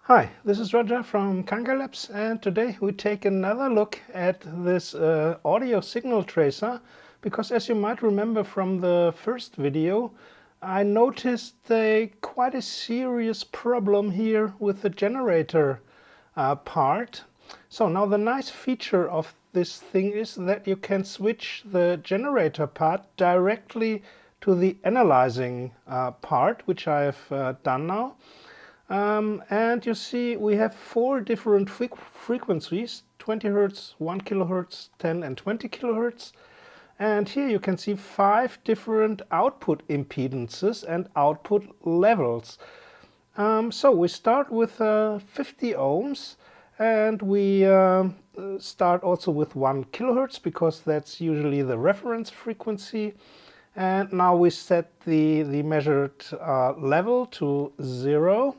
Hi, this is Roger from Kanka Labs, and today we take another look at this audio signal tracer, because as you might remember from the first video, I noticed quite a serious problem here with the generator part. So now the nice feature of this thing is that you can switch the generator part directly to the analyzing part, which I have done now. And you see we have 4 different frequencies, 20 Hz, 1 kHz, 10 and 20 kHz. And here you can see 5 different output impedances and output levels. So we start with 50 ohms, and we start also with 1 kHz because that's usually the reference frequency. And now we set the measured level to 0.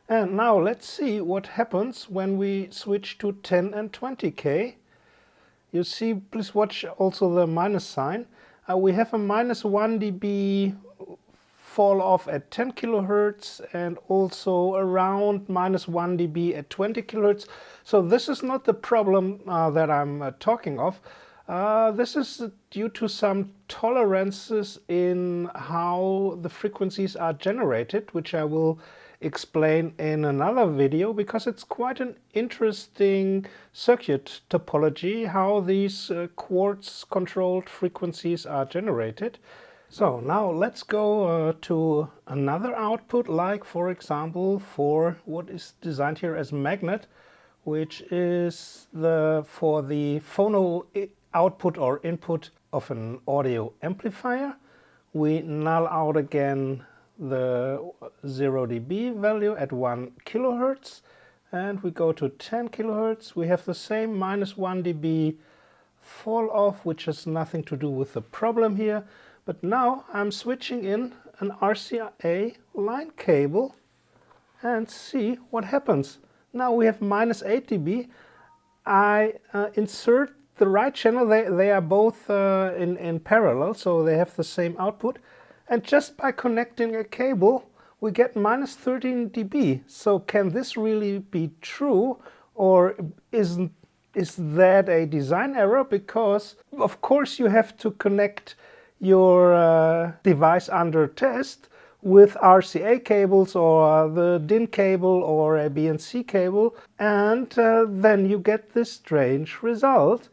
And now let's see what happens when we switch to 10 and 20K. You see, please watch also the minus sign. We have a minus 1 dB fall off at 10 kHz and also around minus 1 dB at 20 kHz. So this is not the problem that I'm talking of. This is due to some tolerances in how the frequencies are generated, which I will explain in another video, because it's quite an interesting circuit topology, how these quartz controlled frequencies are generated. So now let's go to another output, like for example for what is designed here as magnet, which is for the phono output or input of an audio amplifier. We null out again the 0 dB value at 1 kHz, and we go to 10 kHz. We have the same minus 1 dB fall off, which has nothing to do with the problem here. But now I'm switching in an RCA line cable and see what happens. Now we have minus 8 dB. I insert the right channel. They are both in parallel, so they have the same output. And just by connecting a cable, we get minus 13 dB. So can this really be true, or is that a design error? Because of course you have to connect your device under test with RCA cables or the DIN cable or a BNC cable, and then you get this strange result.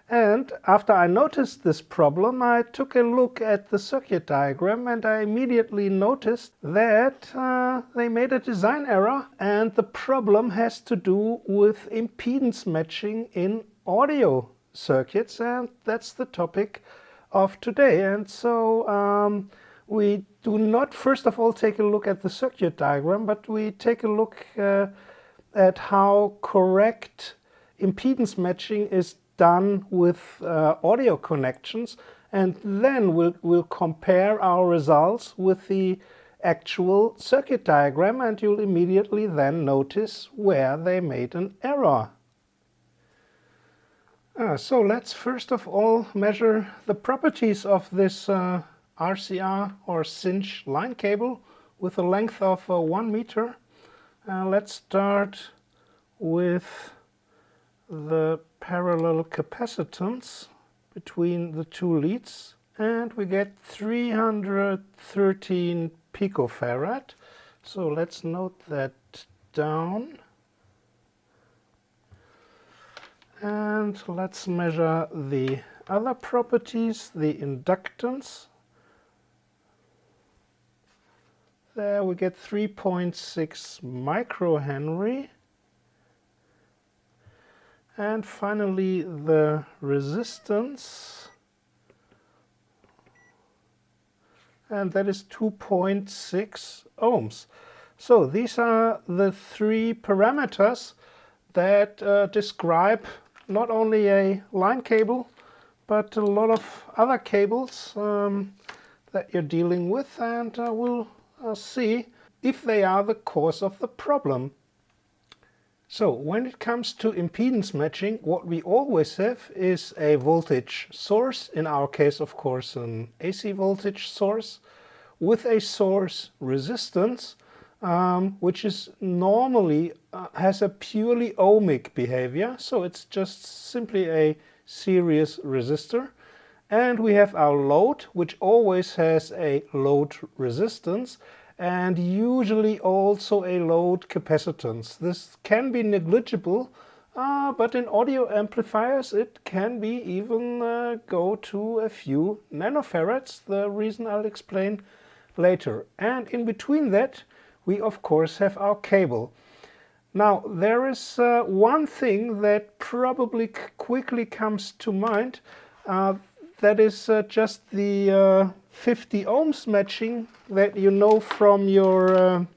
And after I noticed this problem, I took a look at the circuit diagram, and I immediately noticed that they made a design error, and the problem has to do with impedance matching in audio circuits, and that's the topic of today. And so we do not first of all take a look at the circuit diagram, but we take a look at how correct impedance matching is done with audio connections, and then we'll compare our results with the actual circuit diagram, and you'll immediately then notice where they made an error. So let's first of all measure the properties of this RCA or cinch line cable with a length of 1 meter. Let's start with the parallel capacitance between the two leads, and we get 313 picofarad. So let's note that down. And let's measure the other properties, the inductance. There we get 3.6 microhenry. And finally the resistance, and that is 2.6 ohms. So these are the 3 parameters that describe not only a line cable, but a lot of other cables that you're dealing with, and we'll see if they are the cause of the problem. So when it comes to impedance matching, what we always have is a voltage source, in our case of course an AC voltage source, with a source resistance, which is normally has a purely ohmic behavior, so it's just simply a series resistor. And we have our load, which always has a load resistance and usually also a load capacitance. This can be negligible, but in audio amplifiers it can be even go to a few nanofarads. The reason I'll explain later. And in between that we of course have our cable. Now there is one thing that probably quickly comes to mind. That is just the 50 ohms matching that you know from your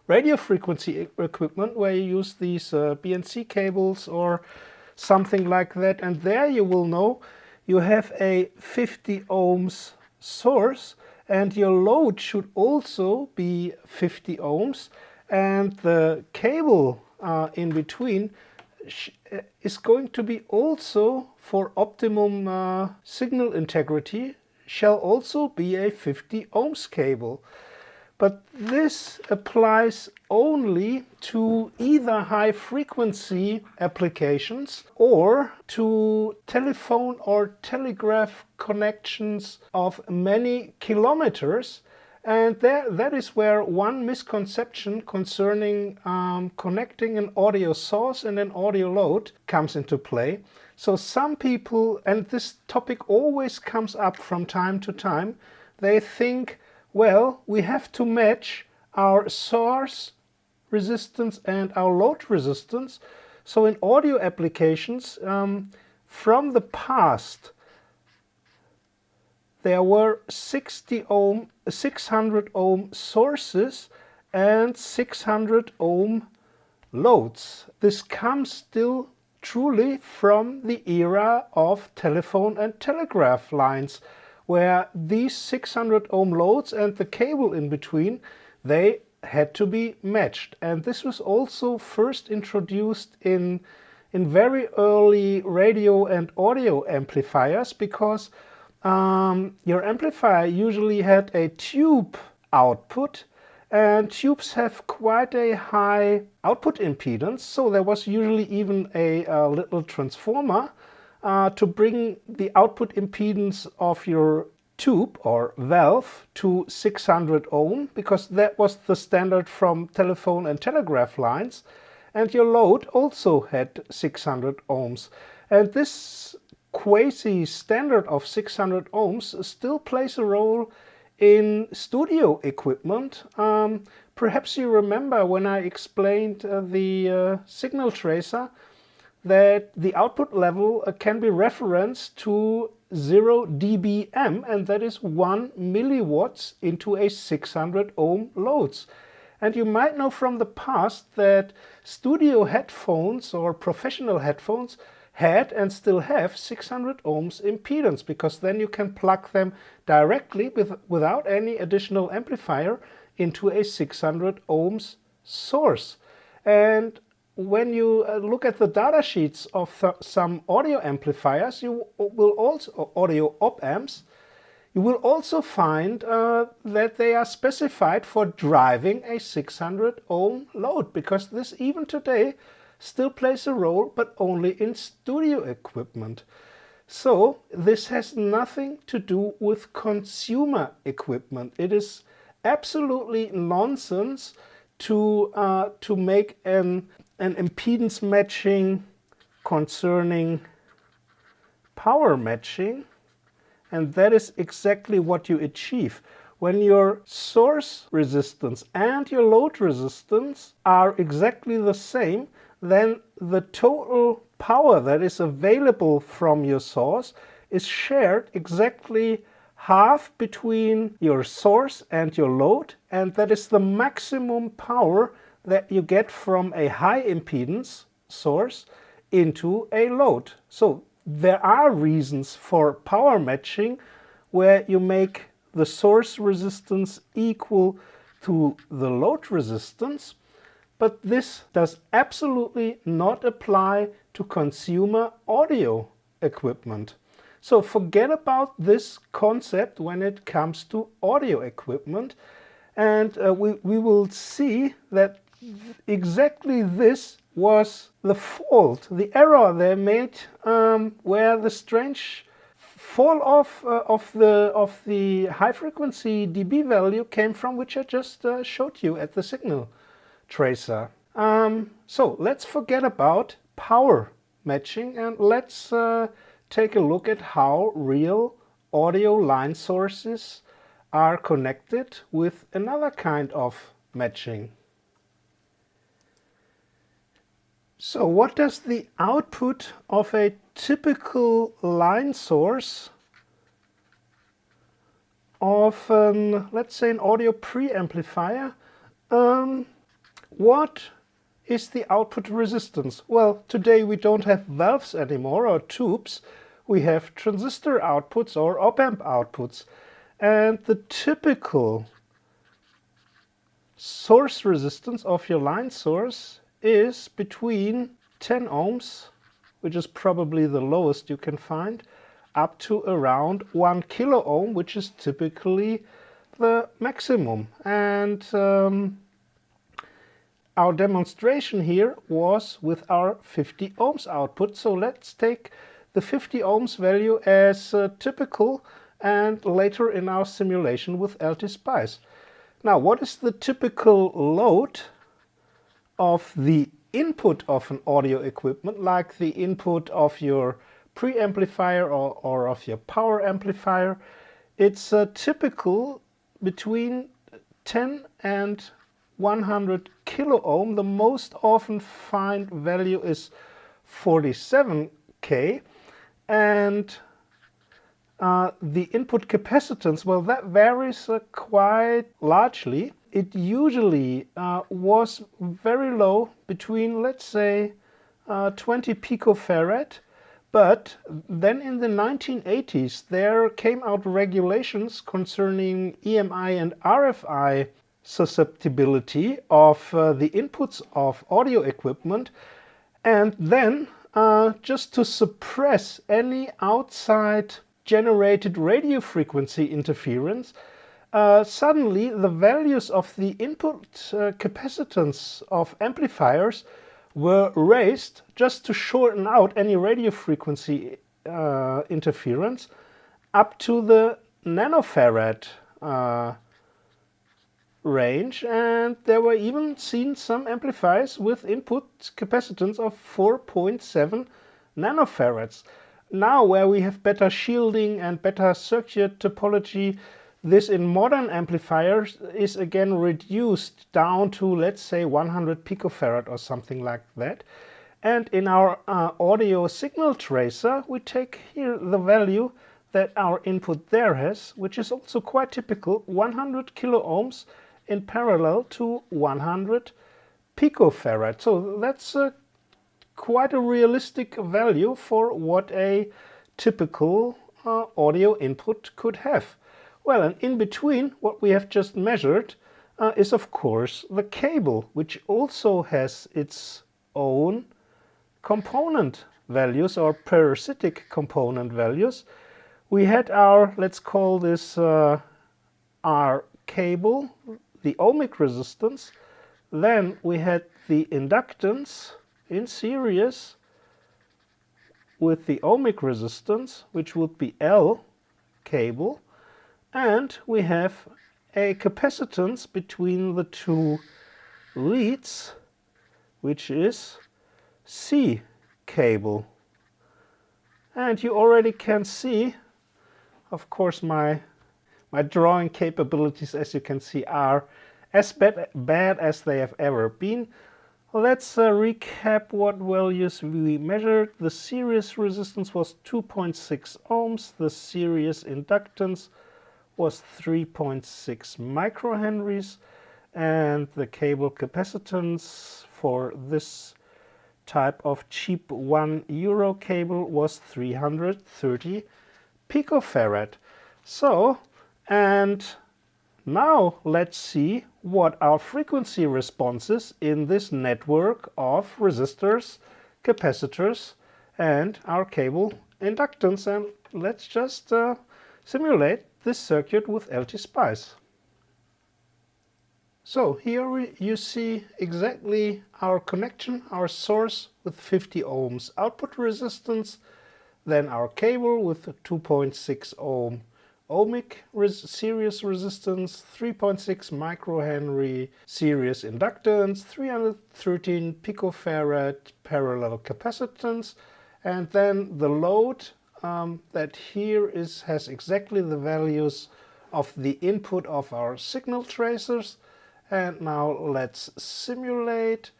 radio frequency equipment, where you use these BNC cables or something like that. And there you will know you have a 50 ohms source and your load should also be 50 ohms, and the cable in between is going to be also, for optimum signal integrity, shall also be a 50 ohms cable. But this applies only to either high frequency applications or to telephone or telegraph connections of many kilometers. And that is where one misconception concerning connecting an audio source and an audio load comes into play. So some people, and this topic always comes up from time to time, they think, well, we have to match our source resistance and our load resistance. So in audio applications, from the past, there were 600 ohm sources and 600 ohm loads. This comes still truly from the era of telephone and telegraph lines, where these 600 ohm loads and the cable in between, they had to be matched. And this was also first introduced in very early radio and audio amplifiers, because your amplifier usually had a tube output, and tubes have quite a high output impedance, so there was usually even a little transformer to bring the output impedance of your tube or valve to 600 ohm, because that was the standard from telephone and telegraph lines, and your load also had 600 ohms. And this quasi-standard of 600 ohms still plays a role in studio equipment. Perhaps you remember when I explained the signal tracer, that the output level can be referenced to 0 dBm, and that is 1 milliwatts into a 600 ohm loads. And you might know from the past that studio headphones or professional headphones had and still have 600 ohms impedance, because then you can plug them directly without any additional amplifier into a 600 ohms source. And when you look at the data sheets of some audio amplifiers, you will also, audio op amps, you will also find that they are specified for driving a 600 ohm load, because this even today still plays a role, but only in studio equipment. So this has nothing to do with consumer equipment. It is absolutely nonsense to make an impedance matching concerning power matching, and that is exactly what you achieve. When your source resistance and your load resistance are exactly the same, then the total power that is available from your source is shared exactly half between your source and your load, and that is the maximum power that you get from a high impedance source into a load. So there are reasons for power matching where you make the source resistance equal to the load resistance, but this does absolutely not apply to consumer audio equipment. So forget about this concept when it comes to audio equipment. And we will see that exactly this was the fault, the error they made, where the strange fall off of the high frequency dB value came from, which I just showed you at the signal tracer. So let's forget about power matching and let's take a look at how real audio line sources are connected with another kind of matching. So what does the output of a typical line source of let's say an audio preamplifier, what is the output resistance? Well, today we don't have valves anymore or tubes, we have transistor outputs or op-amp outputs. And the typical source resistance of your line source is between 10 ohms, which is probably the lowest you can find, up to around 1 kilo ohm, which is typically the maximum. And our demonstration here was with our 50 ohms output. So let's take the 50 ohms value as typical and later in our simulation with LT-Spice. Now, what is the typical load of the input of an audio equipment, like the input of your preamplifier or of your power amplifier? It's typical between 10 and 100 kilo ohm. The most often find value is 47K. And the input capacitance, well, that varies quite largely. It usually was very low, between, let's say, 20 picofarad. But then in the 1980s, there came out regulations concerning EMI and RFI susceptibility of the inputs of audio equipment. And then, just to suppress any outside generated radio frequency interference, suddenly the values of the input capacitance of amplifiers were raised just to shorten out any radio frequency interference up to the nanofarad range, and there were even seen some amplifiers with input capacitance of 4.7 nanofarads. Now, where we have better shielding and better circuit topology, this in modern amplifiers is again reduced down to, let's say, 100 picofarad or something like that. And in our audio signal tracer, we take here the value that our input there has, which is also quite typical, 100 kilo ohms in parallel to 100 picofarad. So that's quite a realistic value for what a typical audio input could have. Well, and in between what we have just measured is of course the cable, which also has its own component values or parasitic component values. We had our, let's call this our cable, the ohmic resistance. Then we had the inductance in series with the ohmic resistance, which would be L cable. And we have a capacitance between the two leads, which is C cable. And you already can see, of course, my drawing capabilities, as you can see, are as bad as they have ever been. Let's recap what values we measured. The series resistance was 2.6 ohms. The series inductance was 3.6 microhenries. And the cable capacitance for this type of cheap €1 cable was 330 picofarad. So, and now let's see what our frequency response is in this network of resistors, capacitors, and our cable inductance. And let's just simulate this circuit with LT-Spice. So here you see exactly our connection, our source with 50 ohms output resistance, then our cable with 2.6 ohm ohmic series resistance, 3.6 microhenry series inductance, 313 picofarad parallel capacitance, and then the load that here has exactly the values of the input of our signal tracers. And now let's simulate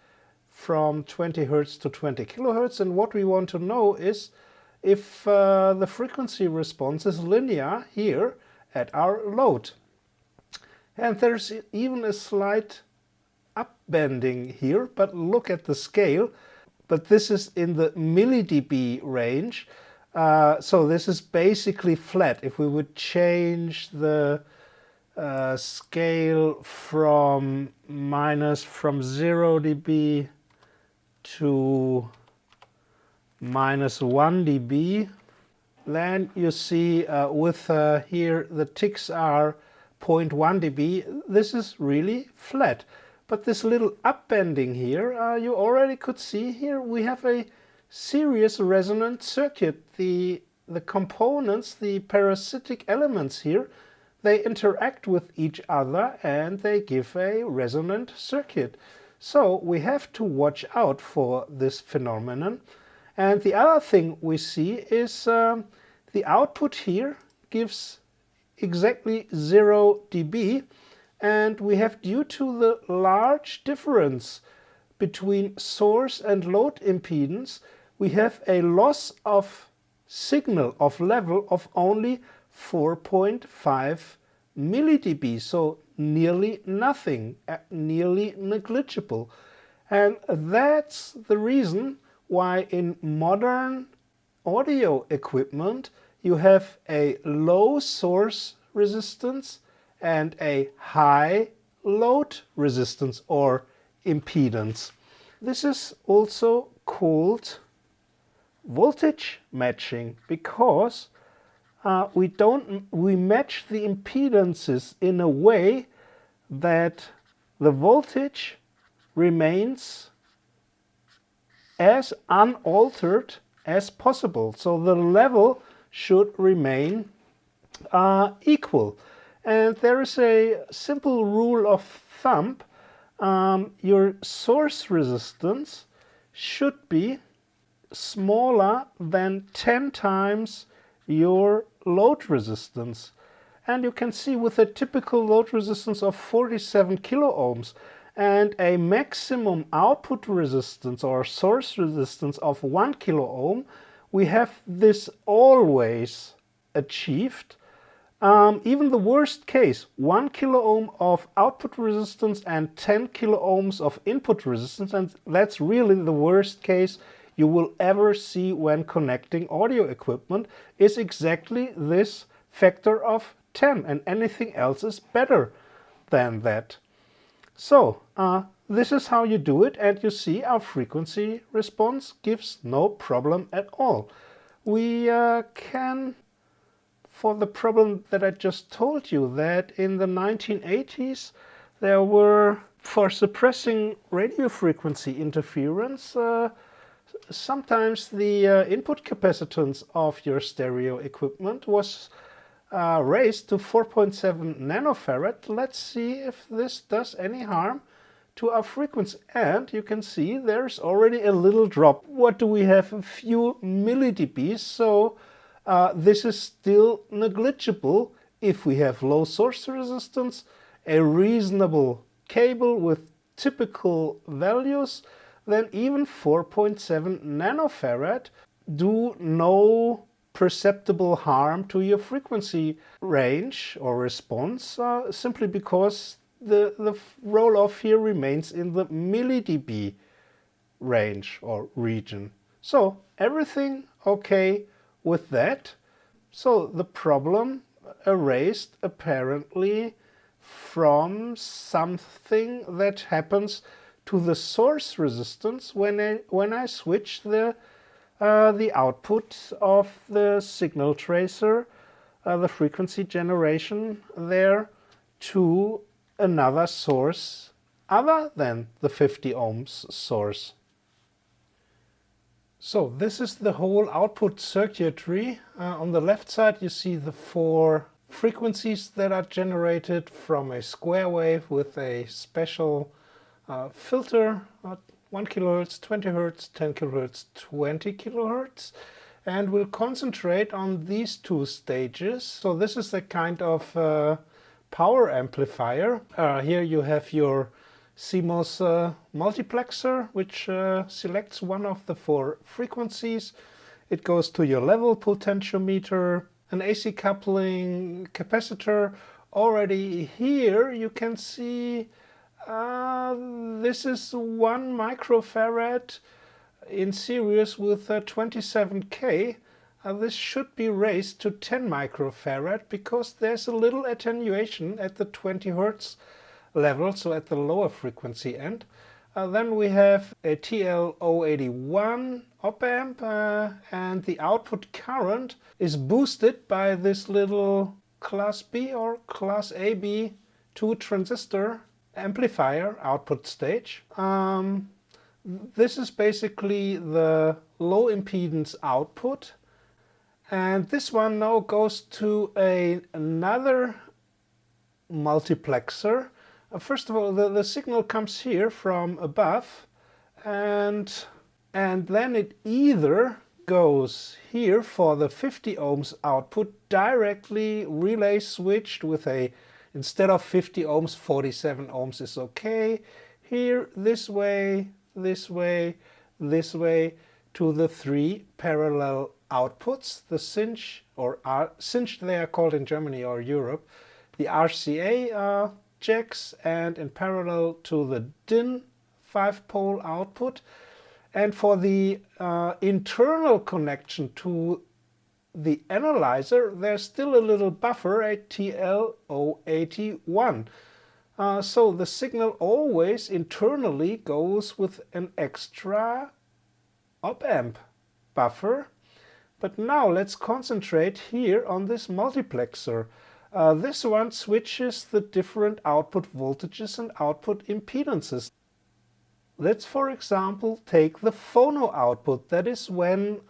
from 20 Hertz to 20 kilohertz. And what we want to know is if the frequency response is linear here at our load. And there's even a slight upbending here, but look at the scale. But this is in the millidB range. So this is basically flat. If we would change the scale from 0 dB to -1 dB, then you see with here the ticks are 0.1 dB. This is really flat. But this little upbending here, you already could see here we have a series resonant circuit. The components, the parasitic elements here, they interact with each other and they give a resonant circuit. So we have to watch out for this phenomenon. And the other thing we see is the output here gives exactly 0 dB, and we have, due to the large difference between source and load impedance, we have a loss of signal of level of only 4.5 millidB, so nearly nothing, nearly negligible. And that's the reason why in modern audio equipment you have a low source resistance and a high load resistance or impedance. This is also called voltage matching, because we match the impedances in a way that the voltage remains as unaltered as possible. So the level should remain equal. And there is a simple rule of thumb. Your source resistance should be smaller than 10 times your load resistance. And you can see with a typical load resistance of 47 kilo ohms and a maximum output resistance or source resistance of 1 kilo ohm, we have this always achieved. Even the worst case, 1 kilo ohm of output resistance and 10 kilo ohms of input resistance, and that's really the worst case you will ever see when connecting audio equipment, is exactly this factor of 10, and anything else is better than that. So this is how you do it, and you see our frequency response gives no problem at all. We can, for the problem that I just told you, that in the 1980s there were, for suppressing radio frequency interference, sometimes the input capacitance of your stereo equipment was raised to 4.7 nanofarad. Let's see if this does any harm to our frequency. And you can see there's already a little drop. What do we have? A few millidBs. So this is still negligible if we have low source resistance, a reasonable cable with typical values. Then even 4.7 nanofarad do no perceptible harm to your frequency range or response, simply because the roll-off here remains in the millidB range or region. So everything okay with that. So the problem erased apparently from something that happens to the source resistance when I switch the output of the signal tracer, the frequency generation there, to another source other than the 50 ohms source. So this is the whole output circuitry. On the left side you see the 4 frequencies that are generated from a square wave with a special filter, 1 kHz, 20 Hz, 10 kHz, 20 kHz. And we'll concentrate on these 2 stages. So this is a kind of power amplifier. Here you have your CMOS multiplexer, which selects one of the 4 frequencies. It goes to your level potentiometer, an AC coupling capacitor. Already here you can see this is 1 microfarad in series with 27K. This should be raised to 10 microfarad because there's a little attenuation at the 20 Hz level, so at the lower frequency end. Then we have a TL081 op-amp and the output current is boosted by this little class B or class AB 2 transistor amplifier output stage. This is basically the low impedance output, and this one now goes to another multiplexer. First of all, the signal comes here from above, and then it either goes here for the 50 ohms output, directly relay switched with a, instead of 50 ohms, 47 ohms is okay. Here, this way, this way, this way, to the 3 parallel outputs, the cinch, or cinch they are called in Germany or Europe, the RCA jacks, and in parallel to the DIN 5-pole output. And for the internal connection to the analyzer, there's still a little buffer, a TL081. So the signal always internally goes with an extra op-amp buffer. But now let's concentrate here on this multiplexer. This one switches the different output voltages and output impedances. Let's, for example, take the phono output. That is when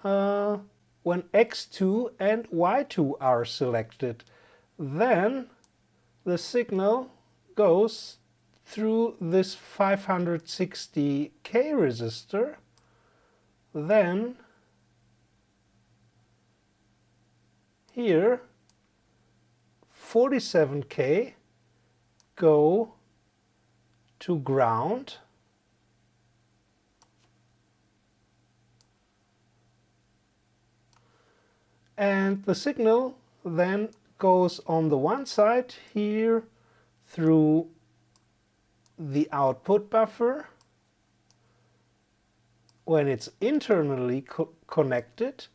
X2 and Y2 are selected. Then the signal goes through this 560K resistor. Then here 47K go to ground. And the signal then goes on the one side here through the output buffer when it's internally connected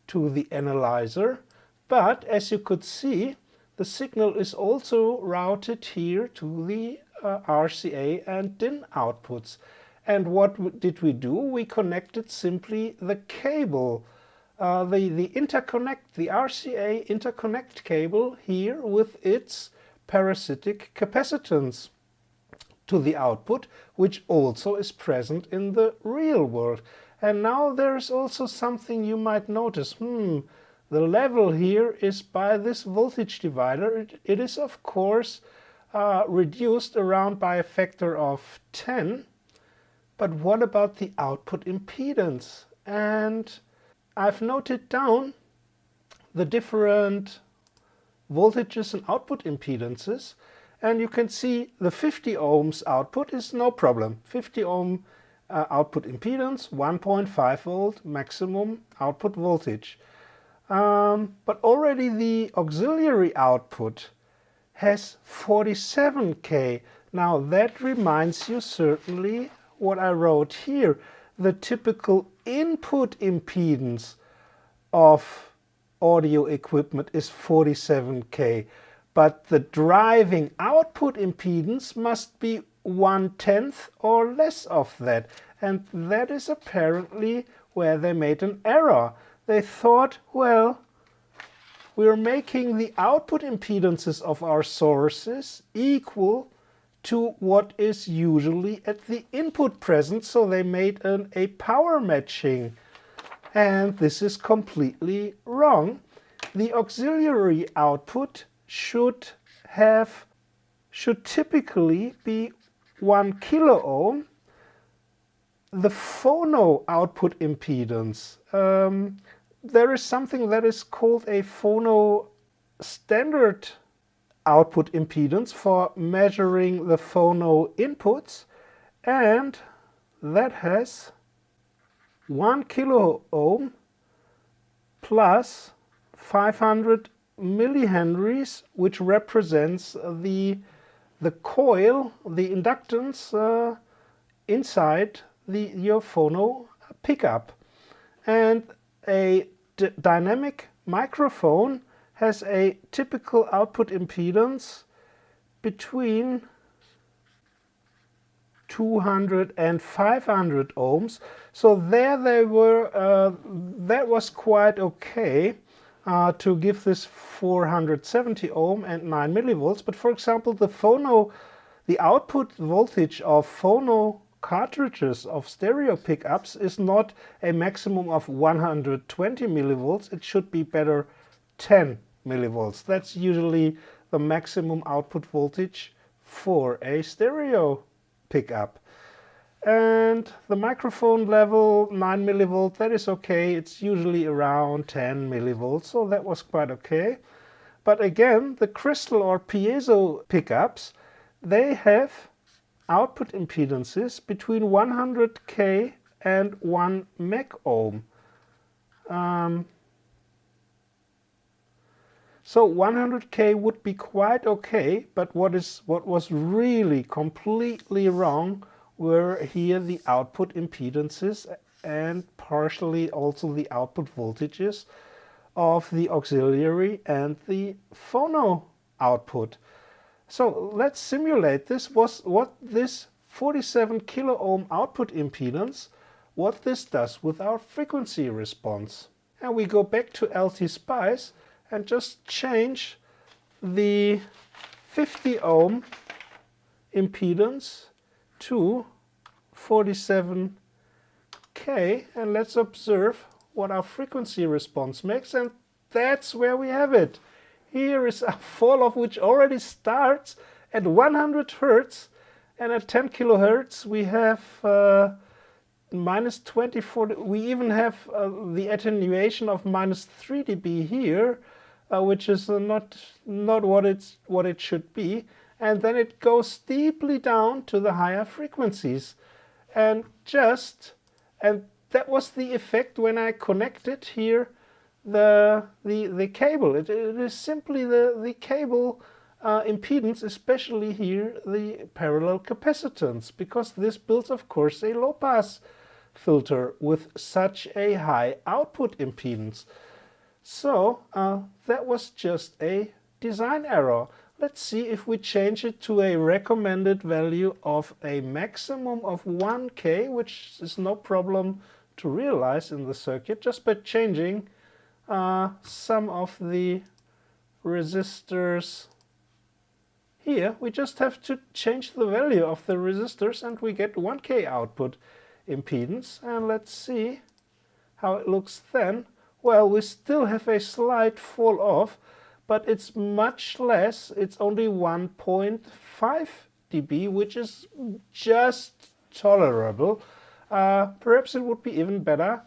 to the analyzer. But as you could see, the signal is also routed here to the RCA and DIN outputs. And what did we do? We connected simply the cable, the interconnect, the RCA interconnect cable here with its parasitic capacitance to the output, which also is present in the real world. And now there's also something you might notice. The level here is by this voltage divider. It is of course reduced around by a factor of 10. But what about the output impedance? And I've noted down the different voltages and output impedances, and you can see the 50 ohms output is no problem. 50 ohm output impedance, 1.5 volt maximum output voltage. But already the auxiliary output has 47K. Now that reminds you certainly what I wrote here. The typical input impedance of audio equipment is 47K, but the driving output impedance must be 1/10 or less of that. And that is apparently where they made an error. They thought, well, we're making the output impedances of our sources equal to what is usually at the input present, so they made a power matching. And this is completely wrong. The auxiliary output should typically be 1 kilo ohm. The phono output impedance, there is something that is called a phono standard output impedance for measuring the phono inputs, and that has 1 kilo ohm plus 500 millihenries, which represents the coil, the inductance inside your phono pickup. And a dynamic microphone has a typical output impedance between 200 and 500 ohms. So there they were, that was quite okay to give this 470 ohm and 9 millivolts. But for example, the output voltage of phono cartridges of stereo pickups is not a maximum of 120 millivolts. It should be better 10 millivolts. That's usually the maximum output voltage for a stereo pickup. And the microphone level, 9 millivolt, that is okay. It's usually around 10 millivolts, so that was quite okay. But again, the crystal or piezo pickups, they have output impedances between 100k and 1 mega ohm. So 100k would be quite okay, but what was really completely wrong were here the output impedances and partially also the output voltages of the auxiliary and the phono output. So let's simulate this, what this 47 kilo ohm output impedance, what this does with our frequency response. And we go back to LT Spice and just change the 50 ohm impedance to 47k, and let's observe what our frequency response makes, and that's where we have it. Here is a fall off which already starts at 100 Hertz, and at 10 kilohertz we have minus 24. We even have the attenuation of minus 3 dB here, which is not what it should be, and then it goes steeply down to the higher frequencies, and that was the effect when I connected here the cable. It is simply the cable impedance, especially here the parallel capacitance, because this builds of course a low pass filter with such a high output impedance. So that was just a design error. Let's see if we change it to a recommended value of a maximum of 1K, which is no problem to realize in the circuit just by changing some of the resistors here. We just have to change the value of the resistors and we get 1K output impedance. And let's see how it looks then. Well, we still have a slight fall off, but it's much less. It's only 1.5 dB, which is just tolerable. Perhaps it would be even better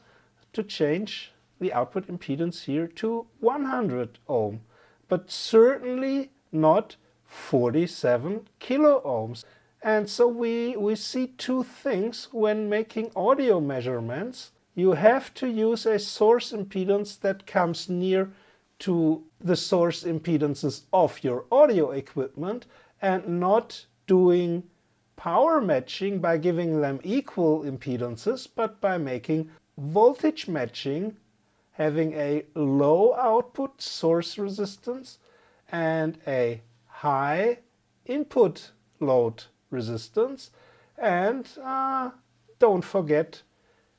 to change the output impedance here to 100 ohm, but certainly not 47 kilo ohms. And so we see two things when making audio measurements. You have to use a source impedance that comes near to the source impedances of your audio equipment, and not doing power matching by giving them equal impedances, but by making voltage matching, having a low output source resistance and a high input load resistance. And don't forget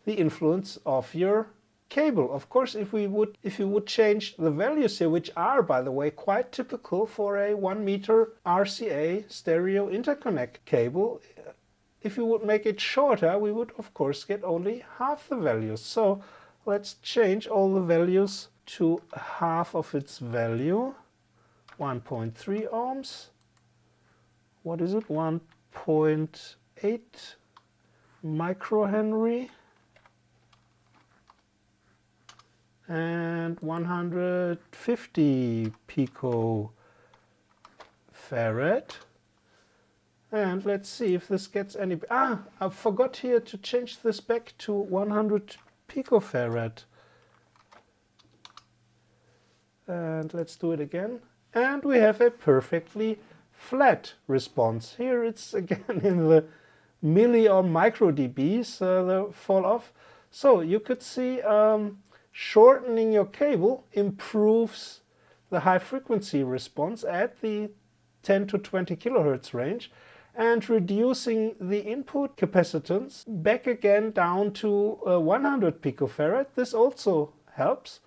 the influence of your cable. Of course, if you would change the values here, which are, by the way, quite typical for a 1 meter RCA stereo interconnect cable, if you would make it shorter, we would of course get only half the values. So let's change all the values to half of its value. 1.3 ohms. What is it? 1.8 microhenry. And 150 picofarad. And let's see if this gets any... I forgot here to change this back to 100 picofarad. And let's do it again. And we have a perfectly flat response. Here it's again in the milli or micro dBs, the fall off. So you could see shortening your cable improves the high frequency response at the 10 to 20 kilohertz range, and reducing the input capacitance back again down to 100 picofarad. This also helps.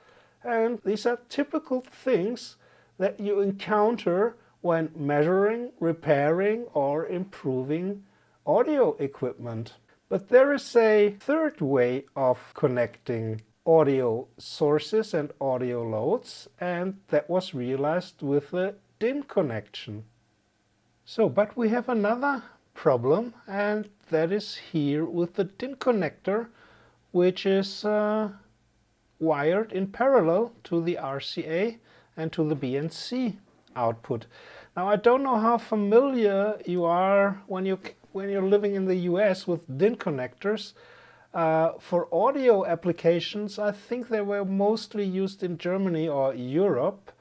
And these are typical things that you encounter when measuring, repairing, or improving audio equipment. But there is a third way of connecting audio sources and audio loads, and that was realized with the DIN connection. So, but we have another problem, and that is here with the DIN connector, which is wired in parallel to the RCA and to the BNC output. Now, I don't know how familiar you are when you're living in the US with DIN connectors. For audio applications, I think they were mostly used in Germany or Europe.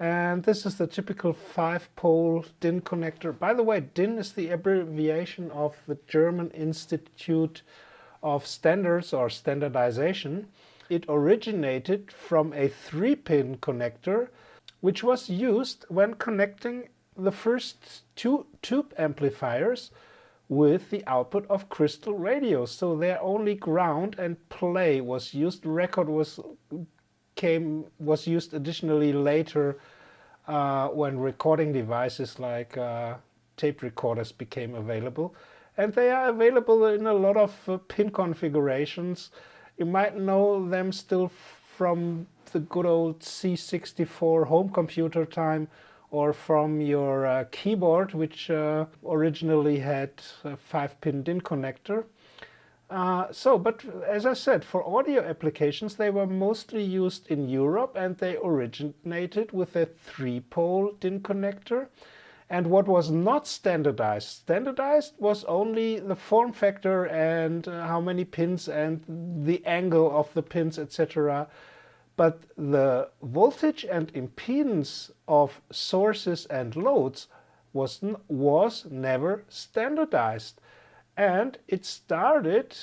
And this is the typical 5-pole DIN connector. By the way, DIN is the abbreviation of the German Institute of Standards or Standardization. It originated from a 3-pin connector, which was used when connecting the first 2 tube amplifiers with the output of crystal radios. So their only ground and play was used. Record was used additionally later when recording devices like tape recorders became available. And they are available in a lot of pin configurations. You might know them still from the good old C64 home computer time, or from your keyboard, which originally had a 5-pin DIN connector. But as I said, for audio applications, they were mostly used in Europe, and they originated with a 3-pole DIN connector. And what was not standardized was only the form factor and how many pins and the angle of the pins, etc. But the voltage and impedance of sources and loads was never standardized. And it started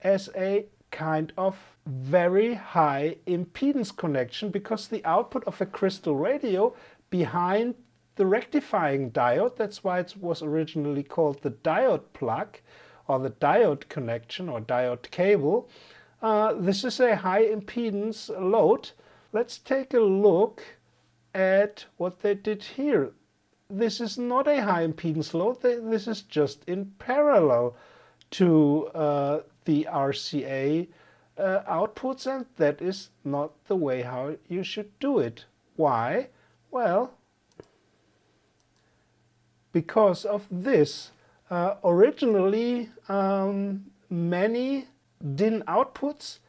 as a kind of very high impedance connection, because the output of a crystal radio behind the rectifying diode, that's why it was originally called the diode plug or the diode connection or diode cable. This is a high impedance load. Let's take a look at what they did here. This is not a high impedance load. This is just in parallel to the RCA outputs, and that is not the way how you should do it. Why? Well, because of this. Originally, many DIN outputs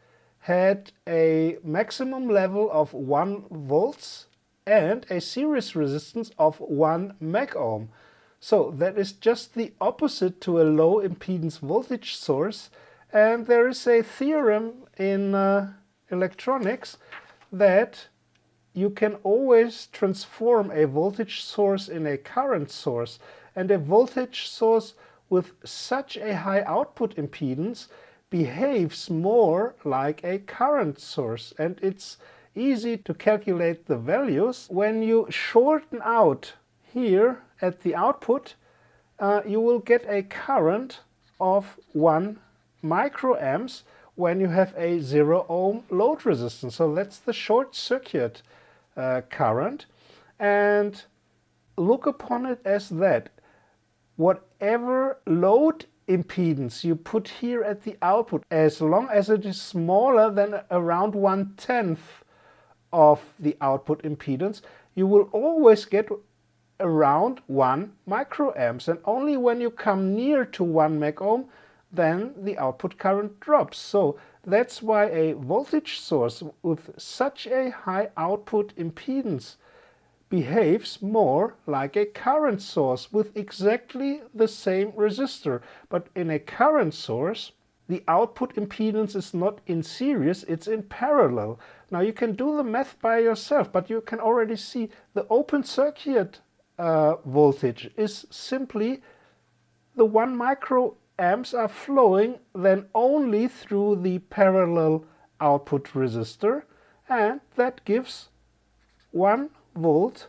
had a maximum level of 1 volts and a series resistance of 1 megohm. So that is just the opposite to a low impedance voltage source. And there is a theorem in electronics that you can always transform a voltage source in a current source. And a voltage source with such a high output impedance behaves more like a current source. And it's easy to calculate the values. When you shorten out here at the output, you will get a current of 1 microamps, when you have a 0 ohm load resistance. So that's the short circuit current, and look upon it as that. Whatever load impedance you put here at the output, as long as it is smaller than around 1/10 of the output impedance, you will always get around 1 microamps, and only when you come near to 1 mega ohm, then the output current drops. So that's why a voltage source with such a high output impedance behaves more like a current source with exactly the same resistor. But in a current source, the output impedance is not in series, it's in parallel. Now you can do the math by yourself, but you can already see the open circuit voltage is simply the 1 microamps are flowing then only through the parallel output resistor, and that gives 1 volt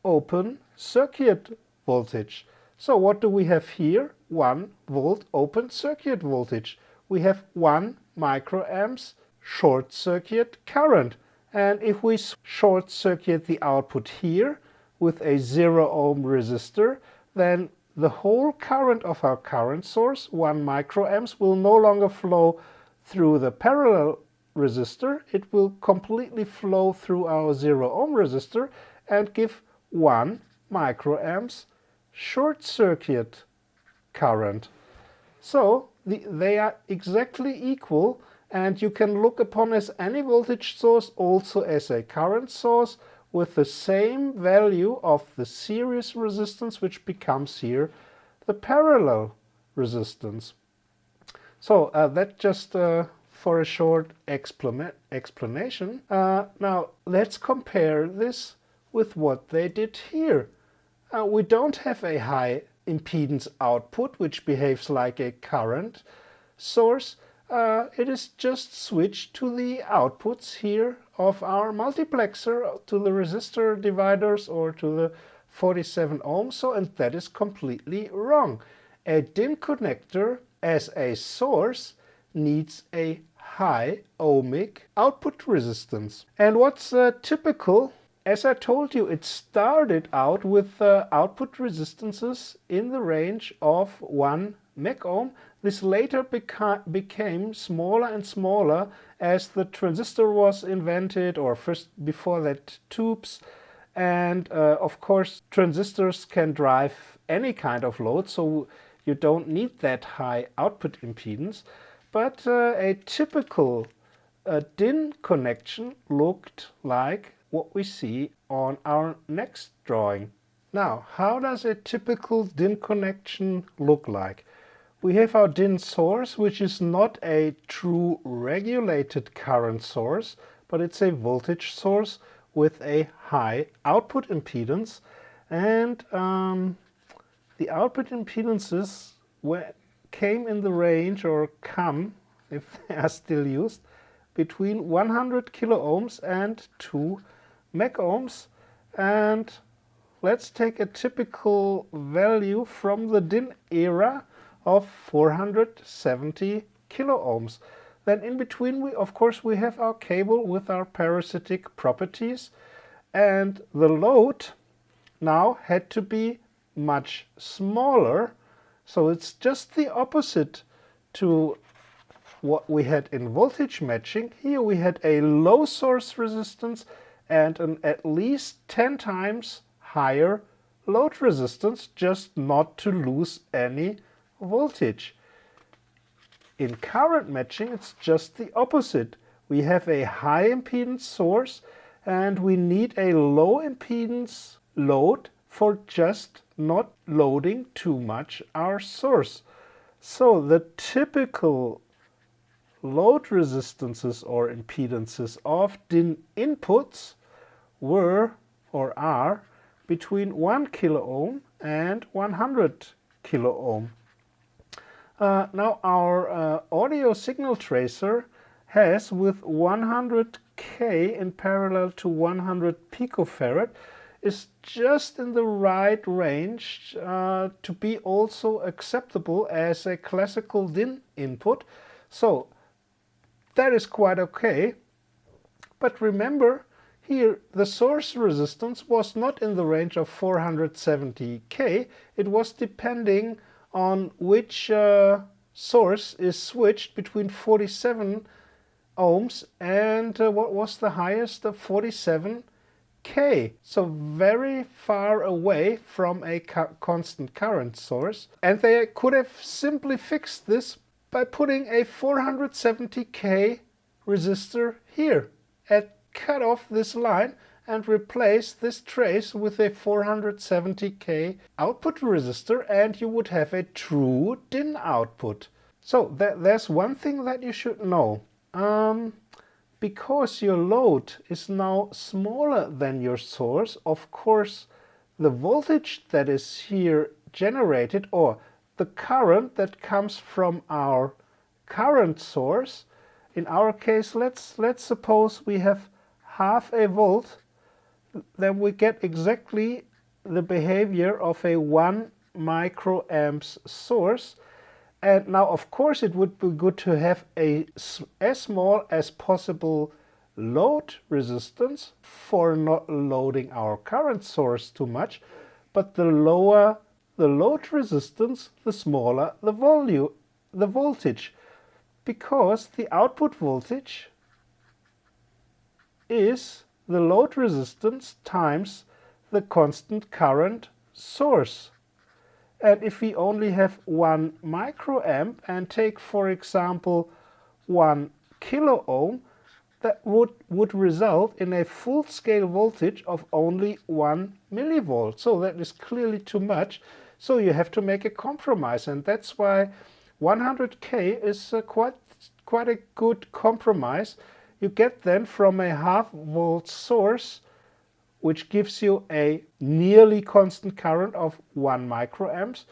open circuit voltage. So what do we have here? 1 volt open circuit voltage. We have 1 microamps short circuit current. And if we short circuit the output here with a 0 ohm resistor, then the whole current of our current source, 1 microamps, will no longer flow through the parallel resistor. It will completely flow through our 0 ohm resistor and give 1 microamps short circuit current. So they are exactly equal, and you can look upon as any voltage source also as a current source with the same value of the series resistance, which becomes here the parallel resistance. So that just for a short explanation. Now let's compare this with what they did here. We don't have a high impedance output which behaves like a current source. It is just switched to the outputs here of our multiplexer, to the resistor dividers or to the 47 ohms, and that is completely wrong. A DIN connector as a source needs a high ohmic output resistance. And what's typical, as I told you, it started out with output resistances in the range of 1 mega ohm. This later became smaller and smaller as the transistor was invented, or first before that tubes. And of course transistors can drive any kind of load, so you don't need that high output impedance. But a typical DIN connection looked like what we see on our next drawing. Now, how does a typical DIN connection look like? We have our DIN source, which is not a true regulated current source, but it's a voltage source with a high output impedance. And the output impedances came in the range, or come, if they are still used, between 100 kilo ohms and 2 mega ohms. And let's take a typical value from the DIN era of 470 kilo ohms. Then in between, we have our cable with our parasitic properties, and the load now had to be much smaller. So it's just the opposite to what we had in voltage matching. Here we had a low source resistance and an at least 10 times higher load resistance, just not to lose any voltage. In current matching, it's just the opposite. We have a high impedance source and we need a low impedance load for just not loading too much our source. So the typical load resistances or impedances of DIN inputs were or are between 1 kilo ohm and 100 kilo ohm. Now our audio signal tracer has, with 100K in parallel to 100 picofarad, is just in the right range to be also acceptable as a classical DIN input. So that is quite okay. But remember, here the source resistance was not in the range of 470k. It was depending on which source is switched between 47 ohms and what was the highest, 47k. So very far away from a constant current source. And they could have simply fixed this by putting a 470k resistor here and cut off this line and replace this trace with a 470k output resistor, and you would have a true DIN output. So there's one thing that you should know. Because your load is now smaller than your source, of course the voltage that is here generated, or the current that comes from our current source, in our case, let's suppose we have half a volt, then we get exactly the behavior of a 1 microamps source. And now, of course, it would be good to have as small as possible load resistance for not loading our current source too much. But the lower the load resistance, the smaller the voltage, because the output voltage is the load resistance times the constant current source. And if we only have 1 microamp and take, for example, 1 kilo ohm, that would result in a full-scale voltage of only 1 millivolt. So that is clearly too much. So you have to make a compromise, and that's why 100k is quite a good compromise. You get then from a half-volt source, which gives you a nearly constant current of 1 microamps,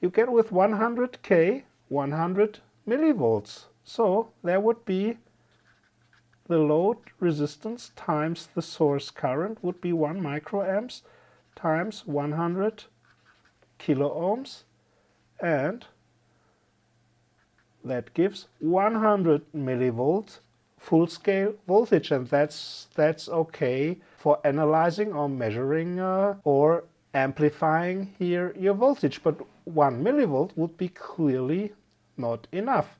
you get with 100k 100 millivolts. So there would be the load resistance times the source current would be 1 microamps times 100 kilo ohms, and that gives 100 millivolts full-scale voltage, and that's okay for analyzing or measuring or amplifying here your voltage. But 1 millivolt would be clearly not enough.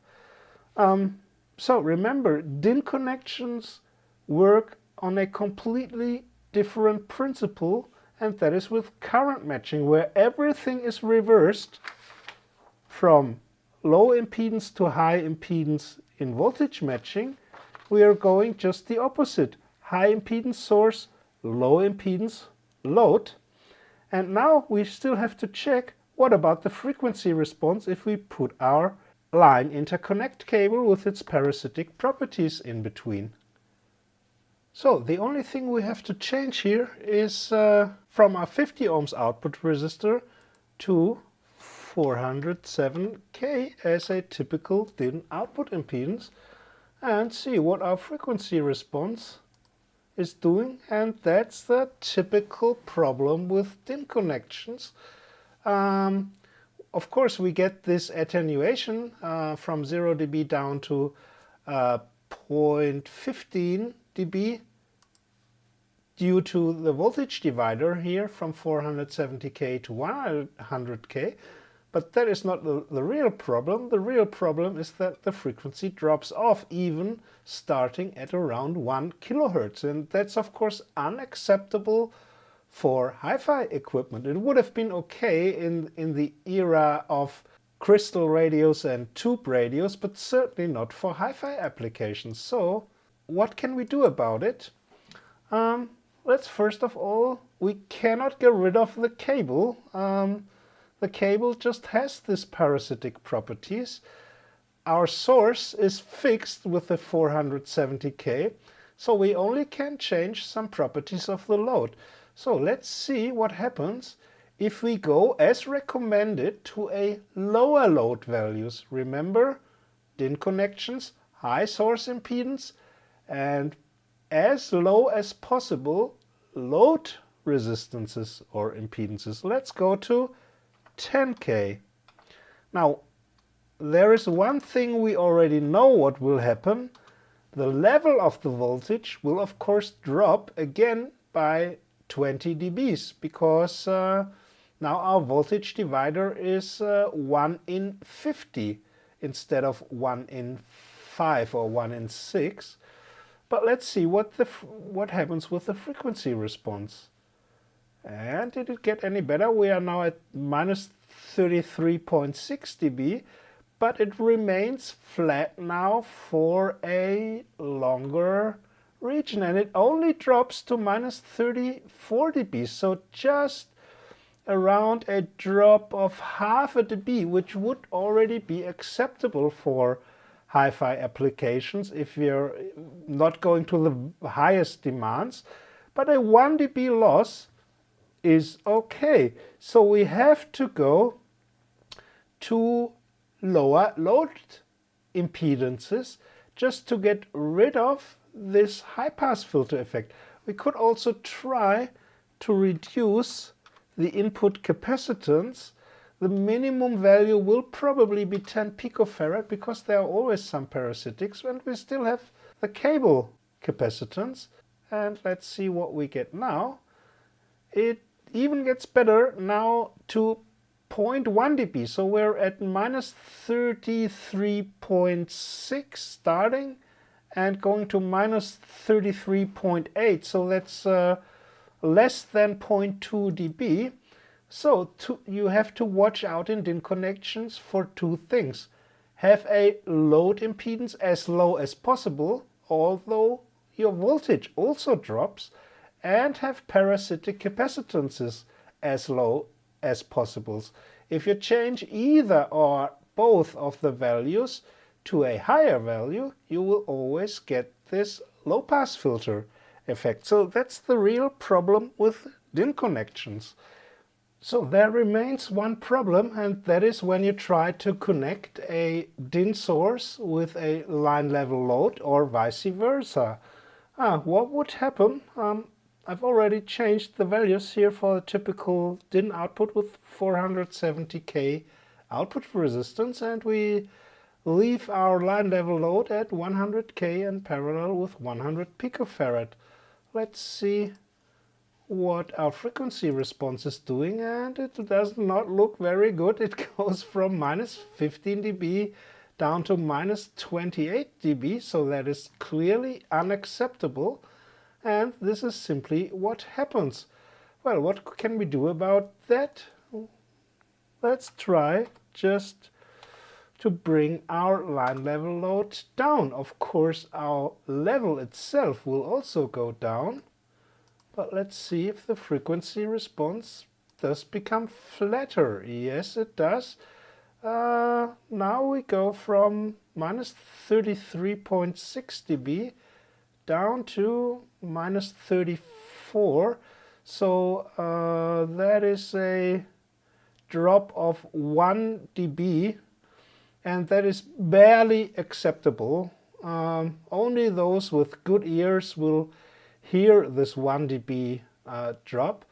So remember, DIN connections work on a completely different principle, and that is with current matching, where everything is reversed from low impedance to high impedance. In voltage matching, we are going just the opposite. High impedance source, low impedance load. And now we still have to check, what about the frequency response if we put our line interconnect cable with its parasitic properties in between? So the only thing we have to change here is from our 50 ohms output resistor to 407k as a typical DIN output impedance, and see what our frequency response is doing. And that's the typical problem with DIN connections. Of course, we get this attenuation from 0 dB down to 0.15 dB due to the voltage divider here from 470k to 100k. But that is not the real problem. The real problem is that the frequency drops off, even starting at around 1 kilohertz. And that's, of course, unacceptable for hi-fi equipment. It would have been okay in the era of crystal radios and tube radios, but certainly not for hi-fi applications. So what can we do about it? Let's first of all, we cannot get rid of the cable. The cable just has these parasitic properties. Our source is fixed with the 470k, so we only can change some properties of the load. So let's see what happens if we go as recommended to a lower load values. Remember, DIN connections, high source impedance, and as low as possible load resistances or impedances. Let's go to 10k. Now, there is one thing we already know what will happen. The level of the voltage will of course drop again by 20 dBs because now our voltage divider is 1 in 50 instead of 1 in 5 or 1 in 6. But let's see what happens with the frequency response. And did it get any better? We are now at minus 33.6 dB, but it remains flat now for a longer region, and it only drops to minus 34 dB, so just around a drop of half a dB, which would already be acceptable for hi-fi applications if we're not going to the highest demands. But a 1 dB loss is okay. So we have to go to lower load impedances just to get rid of this high-pass filter effect. We could also try to reduce the input capacitance. The minimum value will probably be 10 picofarad because there are always some parasitics, and we still have the cable capacitance. And let's see what we get now. It even gets better now to 0.1 dB, so we're at minus 33.6 starting and going to minus 33.8, so that's less than 0.2 dB. So you have to watch out in DIN connections for two things. Have a load impedance as low as possible, although your voltage also drops, and have parasitic capacitances as low as possible. If you change either or both of the values to a higher value, you will always get this low-pass filter effect. So that's the real problem with DIN connections. So there remains one problem, and that is when you try to connect a DIN source with a line level load or vice versa. What would happen? I've already changed the values here for the typical DIN output with 470k output resistance, and we leave our line level load at 100k in parallel with 100 picofarad. Let's see what our frequency response is doing, and it does not look very good. It goes from minus 15 dB down to minus 28 dB, so that is clearly unacceptable. And this is simply what happens. Well, what can we do about that? Let's try just to bring our line level load down. Of course, our level itself will also go down. But let's see if the frequency response does become flatter. Yes, it does. Now we go from minus 33.6 dB down to minus 34. So that is a drop of 1 dB, and that is barely acceptable. Only those with good ears will hear this 1 dB drop.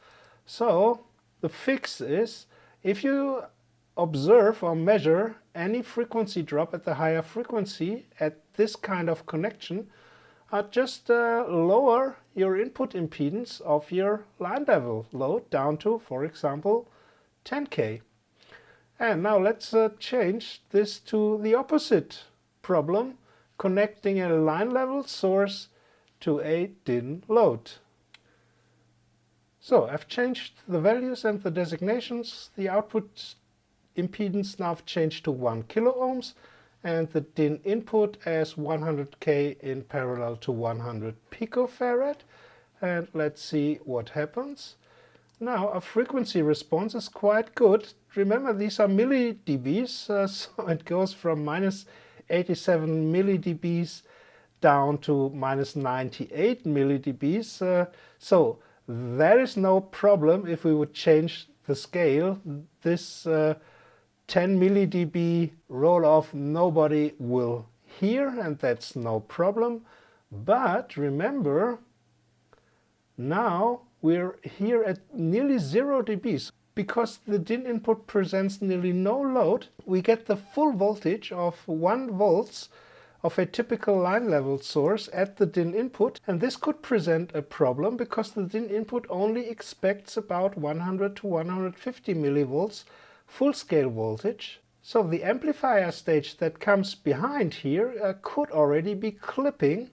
So the fix is, if you observe or measure any frequency drop at the higher frequency at this kind of connection, just lower your input impedance of your line level load down to, for example, 10k. And now let's change this to the opposite problem, connecting a line level source to a DIN load. So I've changed the values and the designations. The output impedance now changed to 1 kilo ohms, and the DIN input as 100k in parallel to 100 picofarad. And let's see what happens. Now our frequency response is quite good. Remember, these are millidBs, so it goes from minus 87 millidBs down to minus 98 millidBs. So there is no problem if we would change the scale. This 10 millidB roll-off nobody will hear, and that's no problem. But remember, now we're here at nearly 0 dBs. Because the DIN input presents nearly no load, we get the full voltage of 1 volts of a typical line level source at the DIN input, and this could present a problem because the DIN input only expects about 100 to 150 millivolts full scale voltage. So the amplifier stage that comes behind here could already be clipping.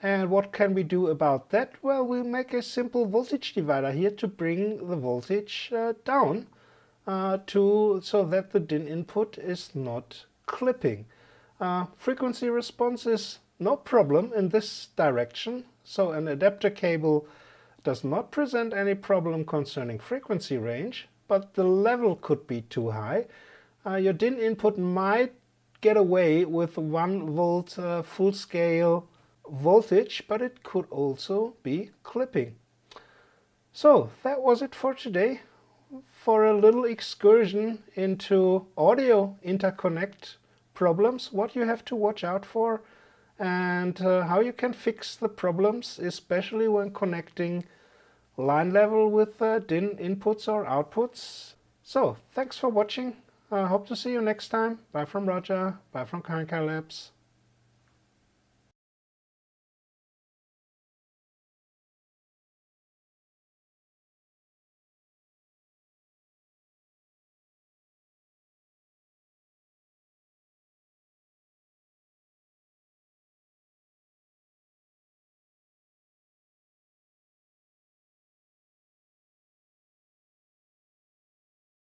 And what can we do about that? Well, we'll make a simple voltage divider here to bring the voltage down so that the DIN input is not clipping. Frequency response is no problem in this direction, so an adapter cable does not present any problem concerning frequency range, but the level could be too high. Your DIN input might get away with 1 volt full scale voltage, but it could also be clipping. So that was it for today, for a little excursion into audio interconnect problems, what you have to watch out for, and how you can fix the problems, especially when connecting line level with DIN inputs or outputs. So thanks for watching. I hope to see you next time. Bye from Roger. Bye from Kanka Labs.